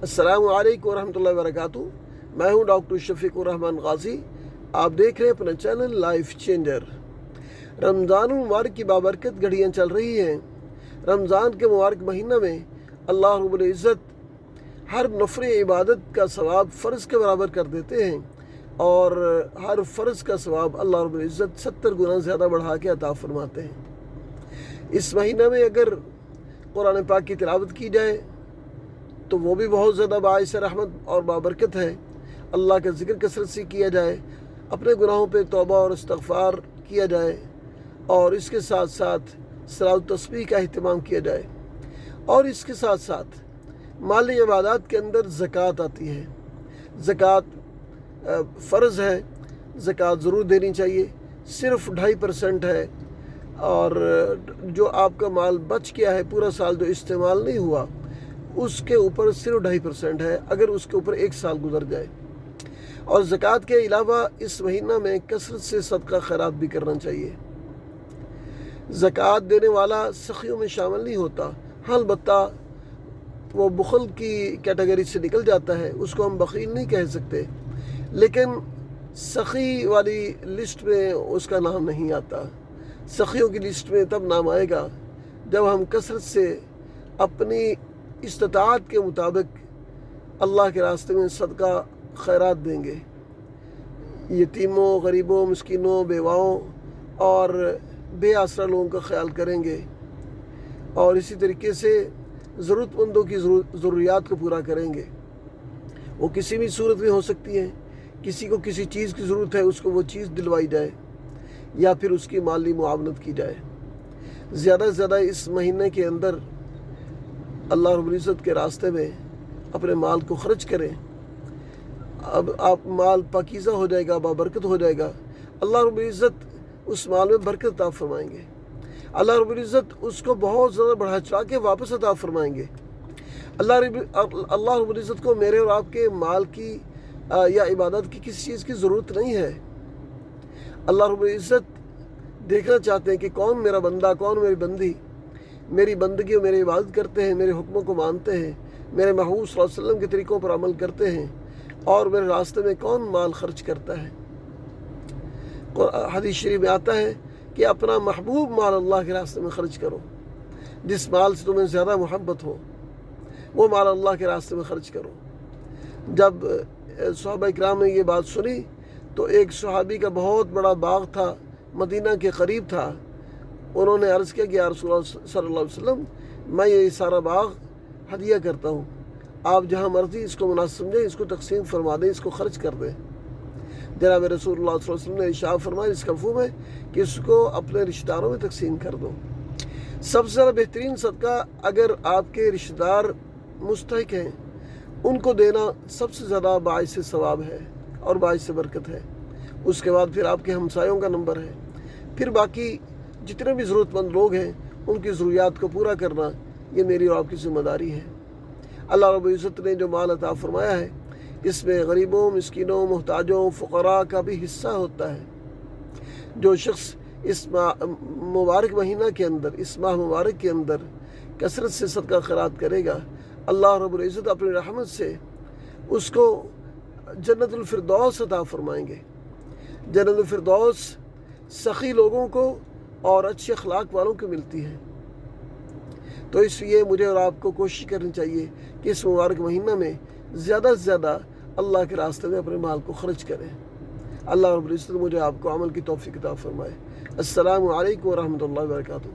अस्सलामु अलैकुम वरहमतुल्लाहि वबरकातुहू। मैं हूं डॉक्टर शफीकुर रहमान गाजी। आप देख रहे हैं अपना चैनल लाइफ चेंजर। रमज़ान मुबारक की बाबरकत घड़ियाँ चल रही हैं। रमज़ान के मुबारक महीना में अल्लाह रब्बुल इज़्ज़त हर नफ़ल इबादत का सवाब फ़र्ज़ के बराबर कर देते हैं और हर फ़र्ज़ का सवाब अल्लाह रब्बुल इज़्ज़त 70 गुना ज़्यादा बढ़ा के अता फरमाते हैं। इस महीना में अगर कुरान पाक की तिलावत की जाए तो वो भी बहुत ज़्यादा बाइस रहमत और बाबरकत है। अल्लाह का ज़िक्र कसरत से किया जाए, अपने गुनाहों पे तौबा और इस्तग़फ़ार किया जाए और इसके साथ साथ सलात तस्बीह का अहतमाम किया जाए और इसके साथ साथ माली इबादत के अंदर ज़कात आती है। ज़कात फ़र्ज़ है, ज़कात ज़रूर देनी चाहिए। सिर्फ 2.5% है और जो आपका माल बच गया है, पूरा साल जो इस्तेमाल नहीं हुआ, उसके ऊपर सिर्फ 2.5% है अगर उसके ऊपर 1 साल गुजर जाए। और ज़कात के अलावा इस महीना में कसरत से सदका खैरात भी करना चाहिए। ज़कात देने वाला सखियों में शामिल नहीं होता। हाँ, अलबत्ता वो बुखल की कैटेगरी से निकल जाता है, उसको हम बखील नहीं कह सकते, लेकिन सखी वाली लिस्ट में उसका नाम नहीं आता। सखियों की लिस्ट में तब नाम आएगा जब हम कसरत से अपनी इस्तिताअत के मुताबिक अल्लाह के रास्ते में सदका खैरात देंगे। यतीमों, गरीबों, मिस्कीनों, बेवाओं और बेआसरा लोगों का ख्याल करेंगे और इसी तरीके से ज़रूरतमंदों की ज़रूरियात को पूरा करेंगे। वो किसी भी सूरत में हो सकती है। किसी को किसी चीज़ की ज़रूरत है, उसको वो चीज़ दिलवाई जाए या फिर उसकी माली मुआवनत की जाए। ज़्यादा से ज़्यादा इस महीने के अंदर अल्लाह रब्बुल इज़्ज़त के रास्ते में अपने माल को खर्च करें। अब आप माल पाकीज़ा हो जाएगा, बाबरकत हो जाएगा। अल्लाह रब्बुल इज़्ज़त उस माल में बरकत अता फरमाएंगे। अल्लाह रब्बुल इज़्ज़त उसको बहुत ज़्यादा बढ़ा चढ़ा के वापस अता फरमाएंगे। अल्लाह रब्बुल इज़्ज़त को मेरे और आपके माल की या इबादत की किसी चीज़ की ज़रूरत नहीं है। अल्लाह रब्बुल इज़्ज़त देखना चाहते हैं कि कौन मेरा बंदा, कौन मेरी बंदी मेरी बंदगी और मेरी इबादत करते हैं, मेरे हुक्मों को मानते हैं, मेरे महबूब सल्लल्लाहु अलैहि वसल्लम के तरीक़ों पर अमल करते हैं और मेरे रास्ते में कौन माल खर्च करता है। हदीस शरीफ में आता है कि अपना महबूब माल अल्लाह के रास्ते में खर्च करो। जिस माल से तुम्हें ज़्यादा मोहब्बत हो वो माल अल्लाह के रास्ते में खर्च करो। जब सहाबा इकराम ने ये बात सुनी तो एक सहाबी का बहुत बड़ा बाग था, मदीना के करीब था। उन्होंने अर्ज़ किया कि या रसूलल्लाह सल्लल्लाहु अलैहि वसल्लम, मैं ये सारा बाग हदिया करता हूँ, आप जहाँ मर्ज़ी इसको मुनासिब समझें, इसको तकसीम फरमा दें, इसको खर्च कर दें। जनाब रसूलुल्लाह सल्लल्लाहु अलैहि वसल्लम ने इरशाद फरमाया इसका मफ़हूम है कि इसको अपने रिश्तेदारों में तकसीम कर दो। सबसे ज़्यादा बेहतरीन सदका अगर आपके रिश्तेदार मुस्तहिक हैं, उनको देना सबसे ज़्यादा बाइस सवाब है और बाइस बरकत है। उसके बाद फिर आपके हमसायों का नंबर है, फिर बाकी जितने भी ज़रूरतमंद लोग हैं उनकी ज़रूरियात को पूरा करना ये मेरी और आपकी ज़िम्मेदारी है। अल्लाह रब्बुल इज़्ज़त ने जो माल अता फरमाया है इसमें गरीबों, मिस्कीनों, मुहताजों, फ़ुक़रा का भी हिस्सा होता है। जो शख्स इस मुबारक महीना के अंदर, इस माह मुबारक के अंदर कसरत से सदका खैरात करेगा, अल्लाह रब्बुल इज़्ज़त अपनी रहमत से उसको जन्नतुल फिरदौस अता फरमाएंगे। जन्नतुल फिरदौस सखी लोगों को और अच्छे अखलाक वालों को मिलती है। तो इसलिए मुझे और आपको कोशिश करनी चाहिए कि इस मुबारक महीना में ज़्यादा से ज़्यादा अल्लाह के रास्ते में अपने माल को खर्च करें। अल्लाह रब्बुल इज़्ज़त मुझे आपको अमल की तौफ़ीक़ अता फ़रमाए। अस्सलामु अलैकुम व रहमतुल्लाहि व बरकातुहू।